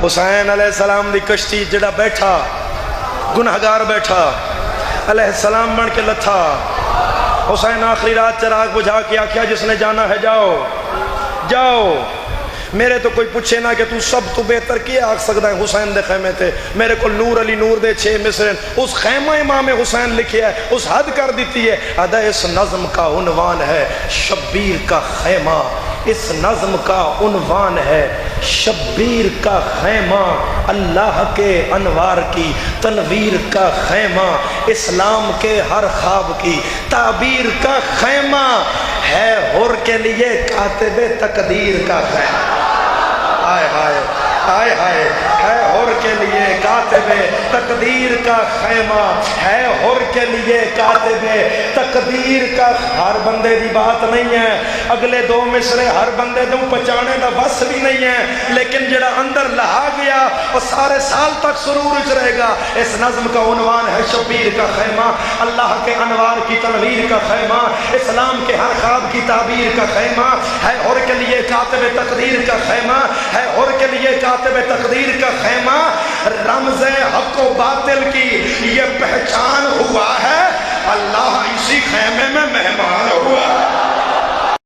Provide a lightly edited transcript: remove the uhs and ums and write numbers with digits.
حسین علیہ السلام دی کشتی جڑا بیٹھا گنہگار بیٹھا علیہ السلام بن کے لتھا. حسین آخری رات چراغ بجھا کے آکھیا جس نے جانا ہے جاؤ جاؤ. میرے تو کوئی پوچھے نہ کہ تو سب تو بہتر کیا آکھ سکتا ہے. حسین دے خیمے تھے میرے کو نور علی نور دے 6 مصرے اس خیمہ امام حسین لکھیا ہے, اس حد کر دیتی ہے. ادا اس نظم کا عنوان ہے شبیر کا خیمہ, اس نظم کا عنوان ہے شبیر کا خیمہ, اللہ کے انوار کی تنویر کا خیمہ, اسلام کے ہر خواب کی تعبیر کا خیمہ, ہے حر کے لیے کاتب تقدیر کا خیمہ. ہائے ہائے ہائے ہائے, ہے حر کے لیے کاتب تقدیر کا خیمہ, ہے حر کے لیے کاتب تقدیر کا. ہر بندے دی بات نہیں ہے, اگلے 2 مصرے ہر بندے دوں پہچانے دا بس بھی نہیں ہے, لیکن جڑا اندر لہا گیا وہ سارے سال تک سرور وچ رہے گا. اس نظم کا عنوان ہے شبیر کا خیمہ, اللہ کے انوار کی تنویر کا خیمہ, اسلام کے ہر خواب کی تعبیر کا خیمہ, ہے حر کے لیے کاتب تقدیر کا خیمہ, ہے حر کے لیے کاتب تقدیر کا خیمہ. رمز حق و باطل کی یہ پہچان ہوا ہے, اللہ اسی خیمے میں مہمان ہوا ہے.